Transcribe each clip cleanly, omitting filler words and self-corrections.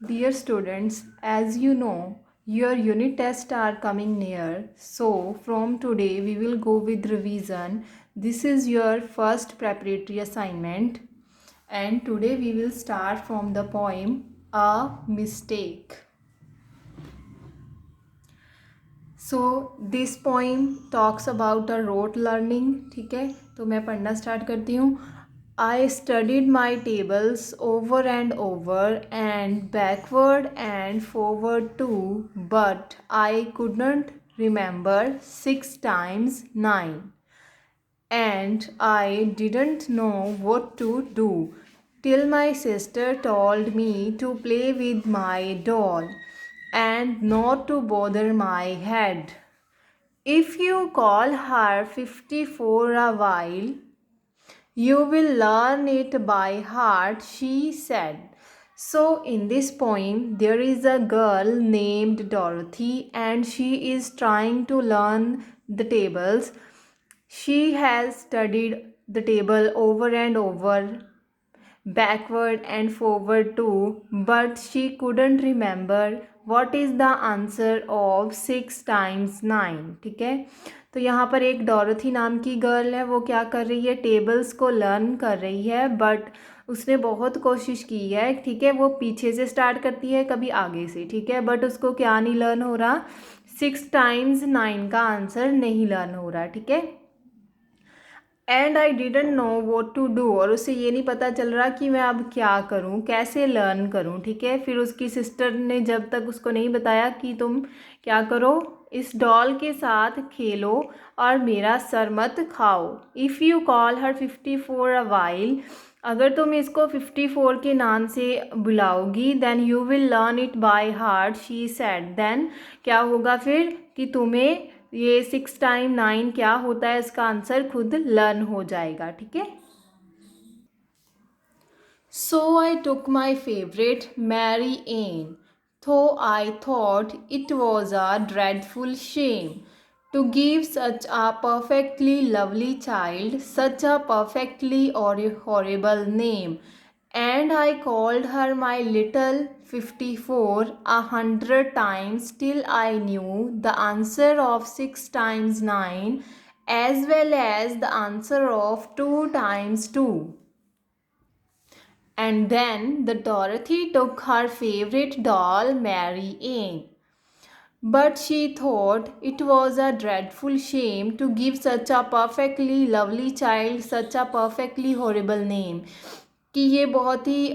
Dear students, as you know, your unit tests are coming near. So, from today, we will go with revision. This is your first preparatory assignment. And today, we will start from the poem A Mistake. So, this poem talks about a rote learning. ठीक है, तो मैं पढ़ना start करती हूँ. I studied my tables over and over and backward and forward too, but I couldn't remember 6 times 9. And I didn't know what to do till my sister told me to play with my doll and not to bother my head. If you call her 54 a while, you will learn it by heart, she said. So, in this poem, there is a girl named Dorothy and she is trying to learn the tables. She has studied the table over and over, backward and forward too, but she couldn't remember what is the answer of 6 times 9. ठीक है, तो यहाँ पर एक Dorothy नाम की girl है. वो क्या कर रही है, टेबल्स को लर्न कर रही है, बट उसने बहुत कोशिश की है. ठीक है, वो पीछे से स्टार्ट करती है, कभी आगे से. ठीक है, बट उसको क्या नहीं लर्न हो रहा, 6 टाइम्स 9 का आंसर नहीं लर्न हो रहा. ठीक है, and I didn't know what to do, और उसे ये नहीं पता चल रहा कि मैं अब क्या करूँ, कैसे लर्न करूँ. ठीक है, फिर उसकी सिस्टर ने जब तक उसको नहीं बताया कि तुम क्या करो, इस डॉल के साथ खेलो और मेरा सर मत खाओ. If you call her 54 a while, अगर तुम इसको 54 के नाम से बुलाओगी, then you will learn it by heart, she said. Then क्या होगा फिर कि तुम्हें ये 6 टाइम 9 क्या होता है, इसका आंसर खुद लर्न हो जाएगा. ठीक है, so I took my favourite Mary Ann, though I thought it was a dreadful shame to give such a perfectly lovely child such a perfectly horrible name. And I called her my little 54 100 times till I knew the answer of 6 times 9 as well as the answer of 2 times 2. And then the Dorothy took her favorite doll, Mary Ann. But she thought it was a dreadful shame to give such a perfectly lovely child such a perfectly horrible name. कि ये बहुत ही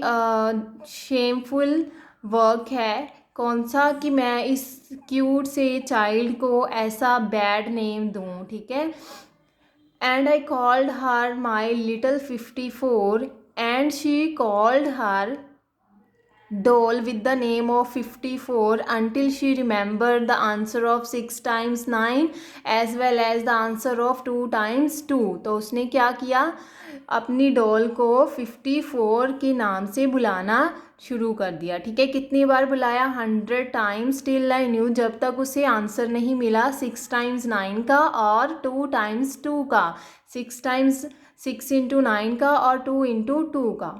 shameful work है. कौन सा, कि मैं इस cute से चाइल्ड को ऐसा बैड नेम दूँ. ठीक है, and I called her my little 54 and she called her doll with the name of 54 until she remembered the answer of 6 times 9 as well as the answer of 2 times 2. तो उसने क्या किया, अपनी doll को 54 के नाम से बुलाना शुरू कर दिया. ठीक है, कितनी बार बुलाया, 100 टाइम्स टिल आई न्यू, जब तक उसे आंसर नहीं मिला 6 टाइम्स 9 का और 2 टाइम्स 2 का. 6 टाइम्स 6 इंटू 9 का और 2 इंटू 2 का.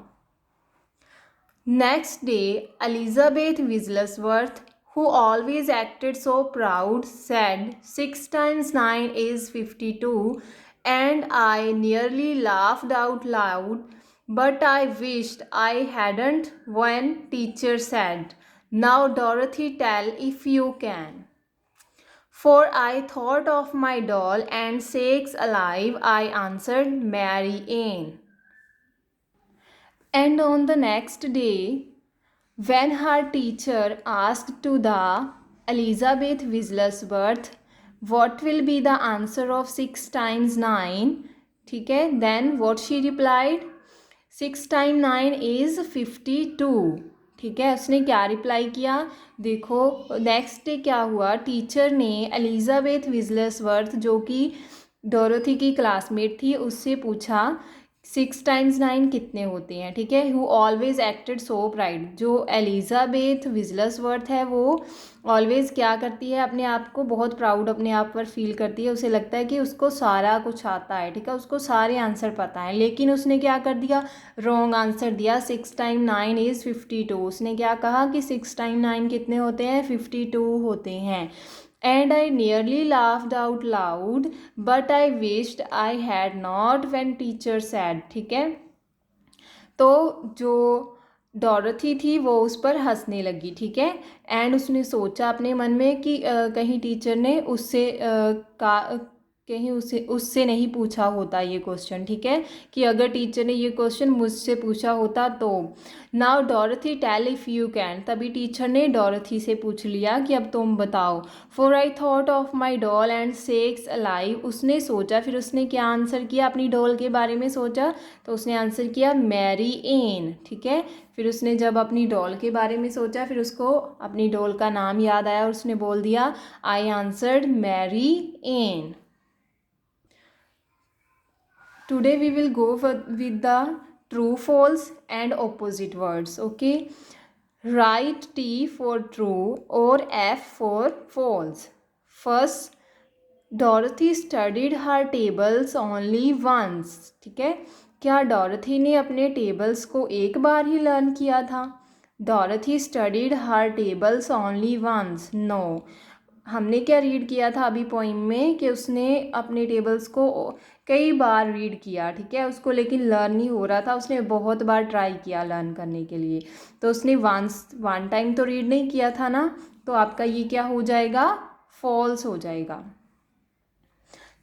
Next day, Elizabeth Wigglesworth, who always acted so proud, said 6 times 9 is 52, and I nearly laughed out loud, but I wished I hadn't when teacher said, "Now Dorothy, tell if you can." For I thought of my doll and sakes alive, I answered Mary Ann. And on the next day, when her teacher asked to the Elizabeth Wigglesworth, what will be the answer of 6 times 9? ठीक है, then what she replied? 6 times 9 is 52. ठीक है, उसने क्या reply किया, देखो next day क्या हुआ, टीचर ने एलिजाबेथ विजलसवर्थ जो कि डोरोथी की क्लासमेट थी उससे पूछा 6 टाइम्स 9 कितने होते हैं, ठीक है। Who always acted so pride, जो एलिजाबेथ विजलसवर्थ है वो ऑलवेज क्या करती है, अपने आप को बहुत प्राउड अपने आप पर फील करती है। उसे लगता है कि उसको सारा कुछ आता है, ठीक है, उसको सारे आंसर पता है। लेकिन उसने क्या कर दिया, रॉन्ग आंसर दिया। 6 टाइम 9 इज़ 52। उसने क्या कहा कि 6 टाइम 9 कितने होते हैं, 52 होते हैं। And I nearly laughed out loud, but I wished I had not when teacher said, ठीक है। तो जो डॉरथी थी वो उस पर हंसने लगी, ठीक है। एंड उसने सोचा अपने मन में कि कहीं टीचर ने उससे कहीं उससे नहीं पूछा होता ये क्वेश्चन, ठीक है, कि अगर टीचर ने ये क्वेश्चन मुझसे पूछा होता तो। Now Dorothy tell if you can, तभी टीचर ने डॉरथी से पूछ लिया कि अब तुम बताओ। For I thought of my doll and sex alive, उसने सोचा, फिर उसने क्या आंसर किया, अपनी डॉल के बारे में सोचा, तो उसने आंसर किया मैरी एन, ठीक है। फिर उसने जब अपनी डॉल के बारे में सोचा, फिर उसको अपनी डॉल का नाम याद आया और उसने बोल दिया I answered Mary Ann. Today we will go with the true, false and opposite words. Okay, write T for true or F for false. First, Dorothy studied her tables only once. ठीक है, क्या Dorothy ने अपने tables को एक बार ही learn किया था? Dorothy studied हर tables only once, no. हमने क्या रीड किया था अभी पोइम में कि उसने अपने टेबल्स को कई बार रीड किया, ठीक है, उसको लेकिन लर्न नहीं हो रहा था, उसने बहुत बार ट्राई किया लर्न करने के लिए, तो उसने वन टाइम तो रीड नहीं किया था ना, तो आपका ये क्या हो जाएगा, फॉल्स हो जाएगा।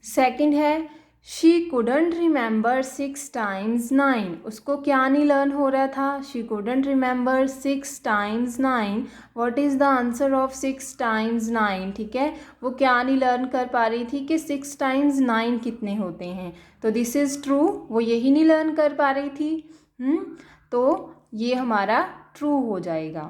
सेकंड है शी कुडंट रिमेंबर 6 टाइम्स 9, उसको क्या नहीं लर्न हो रहा था, she couldn't remember 6 times 9। What is the answer of 6 times 9, ठीक है, वो क्या नहीं लर्न कर पा रही थी कि 6 टाइम्स 9 कितने होते हैं, तो दिस इज़ ट्रू, वो यही नहीं लर्न कर पा रही थी। तो ये हमारा ट्रू हो जाएगा।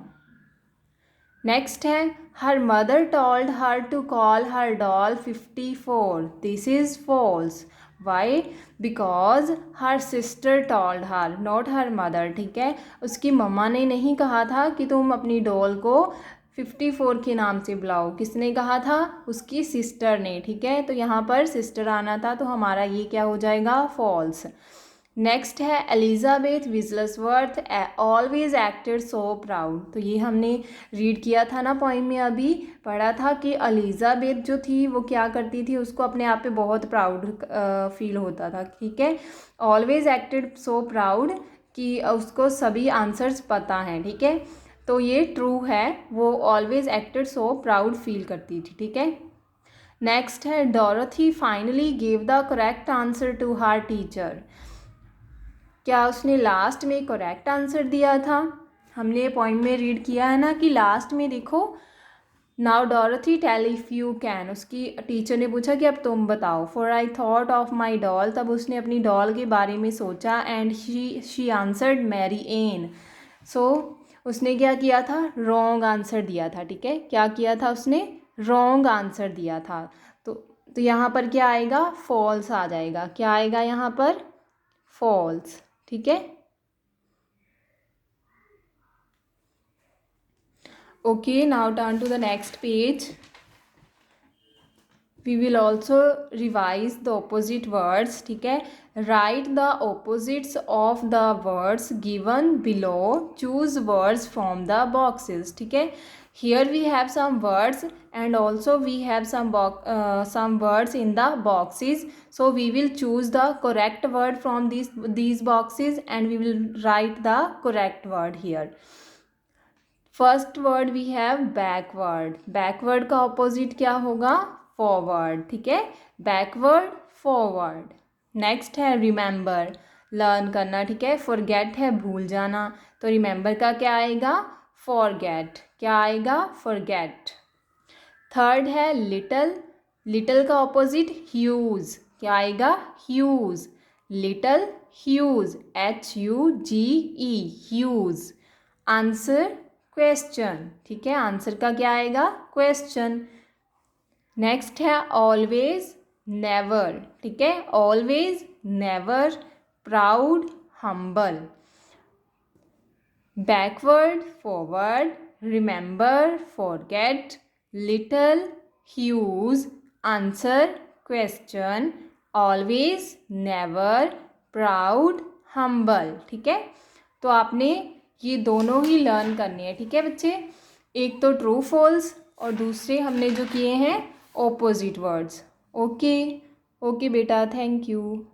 नेक्स्ट है her mother told her to call her doll 54, this is false. Why? Because her sister told her, not her mother, ठीक है, उसकी मम्मा ने नहीं कहा था कि तुम अपनी डॉल को 54 के नाम से बुलाओ, किसने कहा था, उसकी सिस्टर ने, ठीक है, तो यहाँ पर सिस्टर आना था, तो हमारा ये क्या हो जाएगा, फॉल्स। नेक्स्ट है Elizabeth Wigglesworth always acted so proud, तो ये हमने रीड किया था ना पोइम में, अभी पढ़ा था कि एलिजाबेथ जो थी वो क्या करती थी, उसको अपने आप पे बहुत प्राउड फील होता था, ठीक है। ऑलवेज एक्टेड सो प्राउड कि उसको सभी आंसर्स पता हैं, ठीक है, तो ये ट्रू है, वो always acted so proud feel करती थी, ठीक है। नेक्स्ट है Dorothy finally give the correct answer to her teacher, क्या उसने लास्ट में करेक्ट आंसर दिया था, हमने पॉइंट में रीड किया है ना कि लास्ट में देखो now Dorothy tell if you can, उसकी टीचर ने पूछा कि अब तुम बताओ। For I thought of my doll, तब उसने अपनी डॉल के बारे में सोचा, and she answered Mary Ann, so उसने क्या किया था, रॉन्ग आंसर दिया था, ठीक है, क्या किया था उसने, रॉन्ग आंसर दिया था, तो यहाँ पर क्या आएगा, फॉल्स आ जाएगा, क्या आएगा यहाँ पर, फॉल्स, ठीक है। Okay, now turn to the next page. We will also revise the opposite words, ठीक है। Write the opposites of the words given below. Choose words from the boxes, ठीक है। Here we have some words and also we have some words in the boxes. So we will choose the correct word from these boxes and we will write the correct word here. First word we have backward, backward का opposite क्या होगा, forward, ठीक है, backward forward. Next है remember, learn करना, ठीक है, forget है भूल जाना, तो रिमेंबर का क्या आएगा, फॉरगेट, क्या आएगा, फॉरगेट। थर्ड है लिटल, लिटल का ऑपोजिट ह्यूज, क्या आएगा, huge, little huge, HUGE, huge. Answer question, ठीक है, आंसर का क्या आएगा, क्वेश्चन। नेक्स्ट है ऑलवेज नेवर, ठीक है, always never, proud, humble. Backward, forward, remember, forget, little, huge, answer, question, always, never, proud, humble. ठीक है, तो आपने ये दोनों ही लर्न करने हैं। ठीक है बच्चे, एक तो ट्रू फॉल्स और दूसरे हमने जो किए हैं ऑपोजिट वर्ड्स। ओके ओके बेटा, थैंक यू।